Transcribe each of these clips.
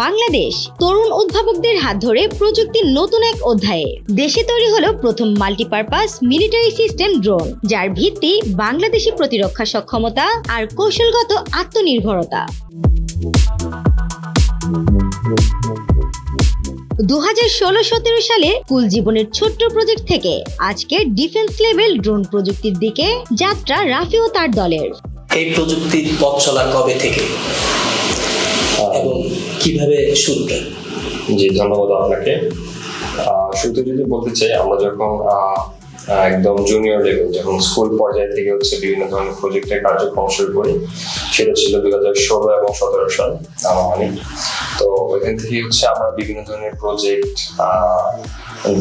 বাংলাদেশ তরুণ উদ্ভাবকদের হাত ধরে প্রযুক্তির নতুন এক অধ্যায়ে দেশে তৈরি হলো প্রথম মাল্টিপারপাস মিলিটারি সিস্টেম ড্রোন, যার ভিত্তি বাংলাদেশি প্রতিরক্ষা সক্ষমতা আর কৌশলগত আত্মনির্ভরতা। 2016-17 সালে কুল জীবনের ছোট্ট প্রজেক্ট থেকে আজকে ডিফেন্স লেভেল ড্রোন প্রযুক্তির দিকে যাত্রা রাফি ও তার দলের। এই প্রযুক্তির পথ চলা কবে থেকে এবং কিভাবে শুরুটা? জি, ধন্যবাদ আপনাকে। শুরুতে যদি বলতে চাই, আমরা যখন একদম জুনিয়র লেভেল, যখন স্কুল পর্যায় থেকে বিভিন্ন ধরনের প্রজেক্টের কার্যক্রম শুরু করি, সেটা ছিল 2016 এবং 17 সাল আনুমানিক। তো ওইখান থেকে আমরা বিভিন্ন ধরনের প্রজেক্ট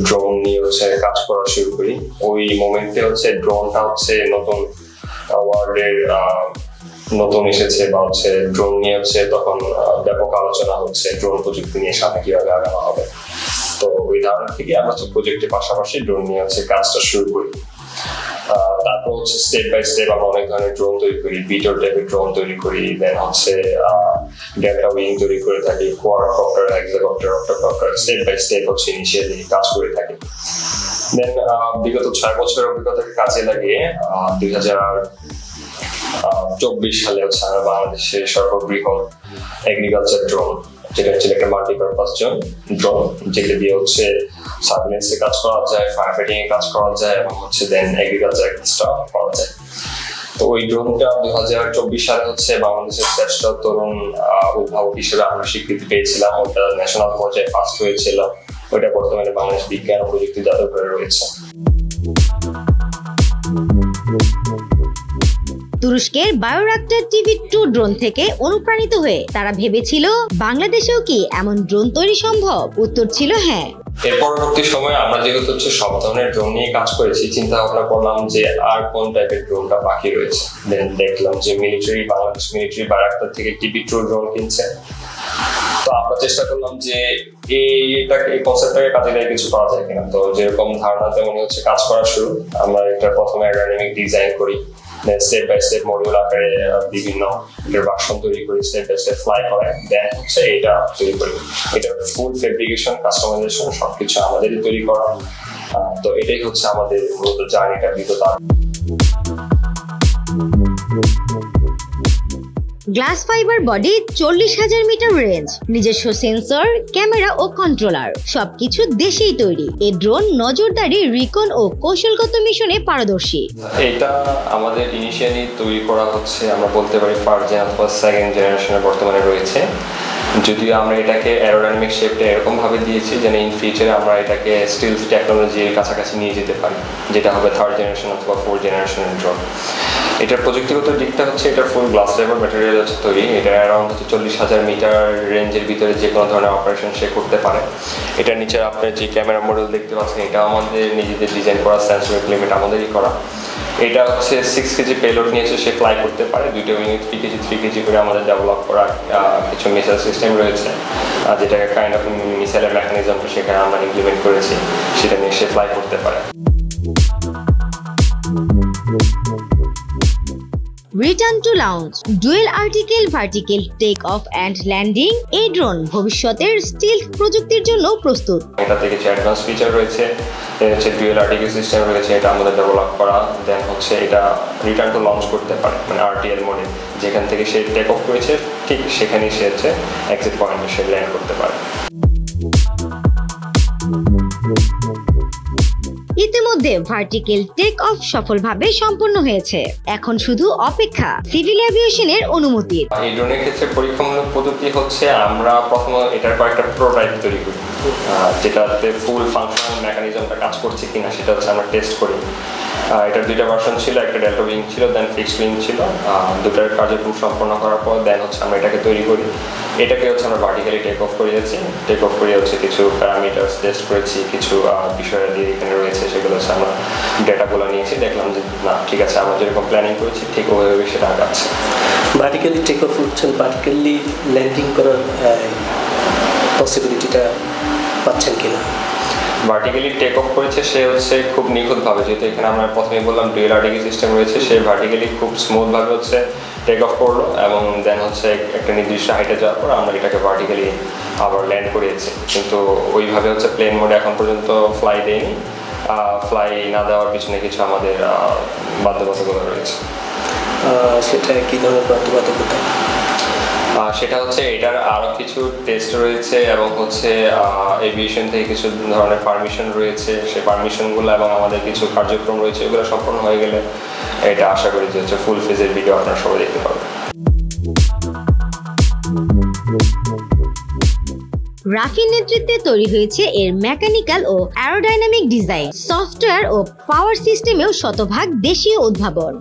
ড্রোন নিয়ে কাজ করা শুরু করি। ওই মোমেন্টে ড্রোনটা নতুন ওয়ার্ল্ডের নতুন এসেছে বা ড্রোন নিয়ে তখন ব্যাপক আলোচনা হচ্ছে ড্রোন প্রযুক্তি নিয়ে সামনে কিভাবে আগানো হবে। তো ওই ধারণা থেকে আমরা প্রজেক্টের পাশাপাশি ড্রোন নিয়ে কাজটা শুরু করি। তারপর স্টেপ বাই স্টেপ আমরা অনেক ধরনের ড্রোন তৈরি করি, বিটর টাইপের ড্রোন তৈরি করি, দেন ডেল্টা উইং তৈরি করে থাকি, quadcopter, hexacopter, octocopter, step by step initially কাজ করে থাকি। দেন বিগত 6 বছরের অভিজ্ঞতাকে কাজে লাগিয়ে 2024 সালে আমরা বাংলাদেশের সর্ববৃহৎ এগ্রিকালচার ড্রোন, যেটা একটা মাল্টিপারপাস ড্রোন, যেটা দিয়ে সার্ভেলেন্সে কাজ করা যায়, ফায়ার ফাইটিং এ কাজ করা যায় এবং দেন এগ্রিকালচার স্টাফ করা যায়। তো ওই ড্রোনটা 2024 সালে বাংলাদেশের শ্রেষ্ঠ তরুণ উদ্ভাবক হিসেবে আমরা স্বীকৃতি পেয়েছিলাম। ওটা ন্যাশনাল পর্যায়ে ফার্স্ট হয়েছিল। ওইটা বর্তমানে বাংলাদেশ বিজ্ঞান ও প্রযুক্তি জাদুঘরে রয়েছে। তুরস্কের বায়োরাক্টর TV-2 ড্রোন থেকে অনুপ্রাণিত হয়ে তারা ভেবেছিল বাংলাদেশেও কি এমন ড্রোন তৈরি সম্ভব? উত্তর ছিল হ্যাঁ। এর পরবর্তী সময়ে আমরা যেহেতু সব ধরনের ড্রোন নিয়ে কাজ করেছি, চিন্তা ভাবনা করলাম যে আর কোন টাইপের ড্রোনটা বাকি রয়েছে। দেন দেখলাম যে বাংলাদেশ মিলিটারি বায়োরাক্টর থেকে TV-2 ড্রোন কিনছে। তো আমরা চেষ্টা করলাম যে এই কনসেপ্টটাকে কাজে লাগিয়ে কিছু করা যায় কিনা। তো যেরকম ধারণা তেমনই কাজ করা শুরু। আমরা এটা প্রথমে অ্যারোডাইনামিক ডিজাইন করি, স্টেপ বাই স্টেপ মডিউল আকারে বিভিন্ন ভার্সন তৈরি করি, স্টেপ বাই স্টেপ ফ্লাই করে, দেন এটা তৈরি করি। এটা ফুল ফেব্রিকেশন, কাস্টমাইজেশন সবকিছু আমাদেরই তৈরি করা। তো এটাই আমাদের মূলত জার্নিটা বিগত। Glass fibre body, 40,000 metre range, নিজস্ব সেন্সর, ক্যামেরা ও কন্ট্রোলার, সবকিছু দেশেই তৈরি। এই ড্রোন নজরদারি, রিকন ও কৌশলগত মিশনে পারদর্শী। এটা আমাদের ইনিশিয়ালি তৈরি করা আমরা বলতে পারি ফার্স্ট জেন অথবা সেকেন্ড জেনারেশনে বর্তমানে রয়েছে। যদিও আমরা এটাকে অ্যারোডাইনামিক শেপটা এরকম ভাবে দিয়েছি যেন ইন ফিউচারে আমরা এটাকে স্টিলথ টেকনোলজির কাছাকাছি নিয়ে যেতে পারি, যেটা হবে থার্ড জেনারেশন অথবা ফোর্থ জেনারেশনের ড্রোন। এটার প্রযুক্তিগত দিকটা এটা ফুল গ্লাস ফাইবার ম্যাটেরিয়াল তৈরি। এটা অ্যারাউন্ড 40,000 মিটার রেঞ্জের ভিতরে যে কোনো ধরনের অপারেশন সে করতে পারে। এটার নিচে আপনার যে ক্যামেরা মডেল দেখতে পাচ্ছেন, এটা আমাদের নিজেদের ডিজাইন করা, সেন্সর ইমপ্লিমেন্ট আমাদেরই করা। এটা 6 কেজি পেলোড নিয়েছে, সে ফ্লাই করতে পারে। 2টা ইউনিট 3 কেজি করে আমাদের ডেভেলপ করা কিছু মিসাইল সিস্টেম রয়েছে, যেটাকে কাইন্ড অফ মিসাইলের মেকানিজমটা সেখানে আমরা ইমপ্লিমেন্ট করেছি, সেটা নিয়ে সে ফ্লাই করতে পারে। Return to launch, dual article vertical take off and landing. এই ড্রোন ভবিষ্যতের স্টিলথ প্রযুক্তির জন্য প্রস্তুত। এটাতে কিছু অ্যাডভান্স ফিচার রয়েছে, ডুয়েল আর্টিকেল সিস্টেম রয়েছে, এটা আমাদের ডেভেলপ করা। দেন এটা রিটার্ন টু লঞ্চ করতে পারে, মানে RTL মোডে, যেখান থেকে সে টেক অফ করেছে ঠিক সেখানেই সে এক্সিট পয়েন্টে সে ল্যান্ড করতে পারে। ইতিমধ্যে ভার্টিক্যাল টেক অফ সফলভাবে সম্পন্ন হয়েছে। এখন শুধু অপেক্ষা সিভিল এভিয়েশনের অনুমতির। এই ড্রোনের ক্ষেত্রে পরীক্ষামূলক পদ্ধতি আমরা প্রথমে এটার কয়েকটা প্রোটোটাইপ তৈরি করি, যেটাতে ফুল ফাংশনাল মেকানিজমটা কাজ করছে কিনা সেটা আমরা টেস্ট করি। এটার 2টা ভার্সন ছিল, একটা ডেল্টা উইং ছিল, দেন ফিক্সড উইং ছিল। দুটার কার্যক্রম সম্পন্ন করার পর দেন আমরা এটাকে তৈরি করি। এটাকে আমরা ভার্টিক্যালি টেক অফ করিয়েছি। টেক অফ করে কিছু প্যারামিটার্স টেস্ট করেছি, কিছু বিষয়াদি এখানে রয়েছে, সেগুলো আমরা ডেটাগুলো নিয়েছি, দেখলাম যে না ঠিক আছে, আমরা যেরকম প্ল্যানিং করেছি ঠিক ওইভাবে সেটা আগাচ্ছে। ভার্টিক্যালি টেক অফ করছেন, ভার্টিক্যালি ল্যান্ডিং করার পসিবিলিটিটা পাচ্ছেন কিনা? ভার্টিক্যালি টেক অফ করেছে সে খুব নিখুঁতভাবে, যেহেতু এখানে আমরা প্রথমে বললাম ডুয়েল আর্টিকেল সিস্টেম রয়েছে, সে ভার্টিক্যালি খুব স্মুথভাবে টেক অফ করলো এবং দেন হচ্ছে একটা নির্দিষ্ট হাইটে যাওয়ার পর আমরা এটাকে ভার্টিক্যালি আবার ল্যান্ড করিয়েছি, কিন্তু ওইভাবে হচ্ছে প্লেন মোডে এখন পর্যন্ত ফ্লাই দেয়নি। ফ্লাই না দেওয়ার পিছনে কিছু আমাদের বাধ্যবাধকতা রয়েছে। সেটা কি ধরনের বাধ্যবাধকতা? সেটা হচ্ছে এটার আরও কিছু টেস্ট রয়েছে এবং হচ্ছে এভিয়েশন থেকে কিছু ধরনের পারমিশন রয়েছে, সেই পারমিশনগুলো এবং আমাদের কিছু কার্যক্রম রয়েছে, এগুলো সম্পন্ন হয়ে গেলে এটা আশা করি যে হচ্ছে ফুল ফেজের ভিডিও আপনারা সবাই দেখতে পাবেন। রাফির নেতৃত্বে তৈরি হয়েছে এর মেকানিক্যাল ও অ্যারোডাইনামিক ডিজাইন, সফটওয়্যার ও পাওয়ার সিস্টেমেও শতভাগ দেশীয় উদ্ভাবন।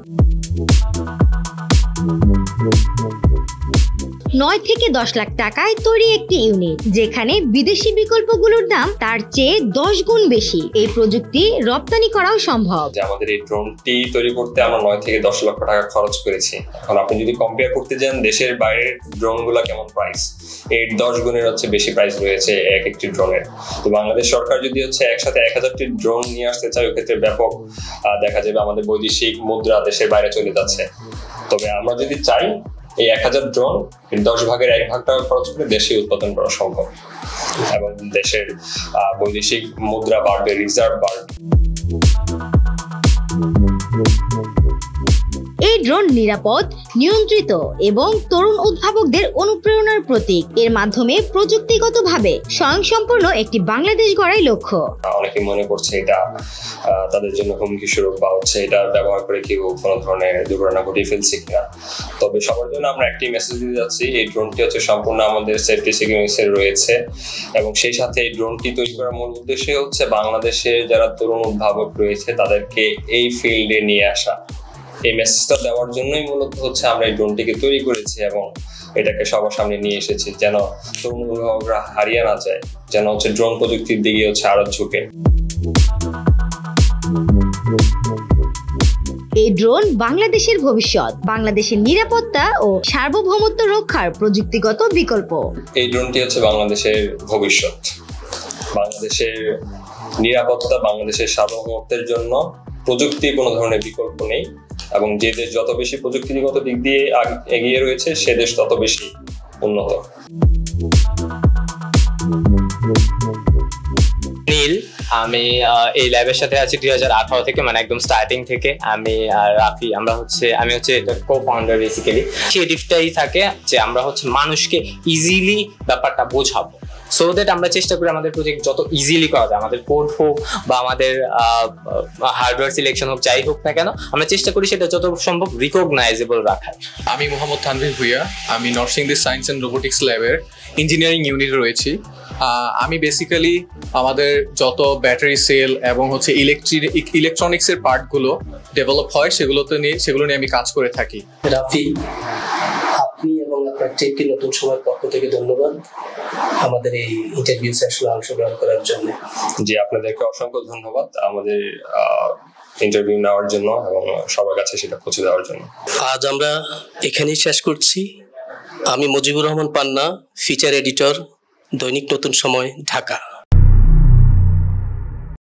9 থেকে 10 লাখ টাকায় তৈরি একটি ইউনিট, যেখানে বিদেশি বিকল্পগুলোর দাম তার চেয়ে 10 গুণ বেশি। এই প্রযুক্তি রপ্তানি করাও সম্ভব। আমাদের এই ড্রোনটি তৈরি করতে আমরা 9 থেকে 10 লক্ষ টাকা খরচ করেছি। এখন আপনি যদি কম্পেয়ার করতে যান দেশের বাইরের ড্রোনগুলো কেমন প্রাইস, এর 10 গুণের হচ্ছে বেশি প্রাইস রয়েছে এক একটি ড্রোনের। তো বাংলাদেশ সরকার যদি হচ্ছে একসাথে 1000টি ড্রোন নিয়ে আসতে চায়, ওই ক্ষেত্রে ব্যাপক দেখা যাবে আমাদের বৈদেশিক মুদ্রা দেশের বাইরে চলে যাচ্ছে। তবে আমরা যদি চাই এই 1000 ড্রোন 10 ভাগের 1 ভাগ টাকা খরচ করে দেশে উৎপাদন করা সম্ভব এবং দেশের বৈদেশিক মুদ্রা বাড়বে, রিজার্ভ বাড়বে। এই ড্রোন নিরাপদ, নিয়ন্ত্রিত এবং তরুণ উদ্ভাবকদের অনুপ্রেরণার প্রতীক। এর মাধ্যমে প্রযুক্তিগতভাবে স্বয়ংসম্পূর্ণ একটি বাংলাদেশ গড়াই লক্ষ্য। অনেকে মনে করছে এটা তাদের জন্য হুমকি স্বরূপ বা হচ্ছে এটা ব্যবহার করে কেউ কোনো ধরনের দুর্ঘটনা ঘটিয়ে ফেলছে কিনা। তবে সবার জন্য আমরা একটি মেসেজ দিতে যাচ্ছি, এই ড্রোনটি হচ্ছে সম্পূর্ণ আমাদের সেফটি সিকিউরিটিতে রয়েছে এবং সেই সাথে এই ড্রোনটি তৈরি করার মূল উদ্দেশ্য হচ্ছে বাংলাদেশে যারা তরুণ উদ্ভাবক রয়েছে তাদেরকে এই ফিল্ডে নিয়ে আসা। এই মেসেজটা দেওয়ার জন্যই মূলত হচ্ছে আমরা এই ড্রোনটিকে তৈরি করেছি এবং এটাকে সবার সামনে নিয়ে এসেছি, যেন তরুণ উদ্ভাবকরা হারিয়ে না যায়, যেন হচ্ছে ড্রোন প্রযুক্তির দিকে হচ্ছে আরো ঝুঁকে। এই ড্রোন বাংলাদেশের ভবিষ্যৎ, বাংলাদেশের নিরাপত্তা ও সার্বভৌমত্ব রক্ষার প্রযুক্তিগত বিকল্প। এই ড্রোনটি হচ্ছে বাংলাদেশের ভবিষ্যৎ, বাংলাদেশের নিরাপত্তা, বাংলাদেশের সার্বভৌমত্বের জন্য প্রযুক্তির কোনো ধরনের বিকল্প নেই এবং যে দেশ যত বেশি প্রযুক্তিগত দিক দিয়ে এগিয়ে রয়েছে সে দেশ তত বেশি উন্নত। নীল, আমি এই ল্যাবের সাথে আছি 2018 থেকে, মানে একদম স্টার্টিং থেকে। আমি আর রাফি আমি হচ্ছে এটা কো-ফাউন্ডার। বেসিক্যালি ক্রিয়েটিভটাই থাকে যে আমরা হচ্ছে মানুষকে ইজিলি ব্যাপারটা বোঝাবো, সো দ্যাট আমরা চেষ্টা করি আমাদের প্রজেক্ট যত ইজিলি করা যায়। আমাদের কোড হোক বা আমাদের হার্ডওয়্যার সিলেকশন হোক, যাই হোক না কেন, আমরা চেষ্টা করি সেটা যত সম্ভব রিকগনাইজেবল রাখার। আমি মোহাম্মদ তানভীর ভুইয়া, আমি নরসিংদী সায়েন্স অ্যান্ড রোবোটিক্স ল্যাবের ইঞ্জিনিয়ারিং ইউনিটে রয়েছি। আমি বেসিক্যালি আমাদের যত ব্যাটারি সেল এবং হচ্ছে ইলেকট্রনিক্সের পার্টগুলো ডেভেলপ হয় সেগুলো নিয়ে আমি কাজ করে থাকি। রাফি, আপনি এবং আপনার টিমকে নতুন সময়ের পক্ষ থেকে ধন্যবাদ আমাদের এই ইন্টারভিউ সেশনে অংশগ্রহণ করার জন্য। জি, আপনাদেরকে অসংখ্য ধন্যবাদ আমাদের ইন্টারভিউ নেওয়ার জন্য এবং সবার কাছে সেটা পৌঁছে দেওয়ার জন্য। আজ আমরা এখানেই শেষ করছি। আমি মুজিবুর রহমান পান্না, ফিচার এডিটর, দৈনিক নতুন সময়, ঢাকা।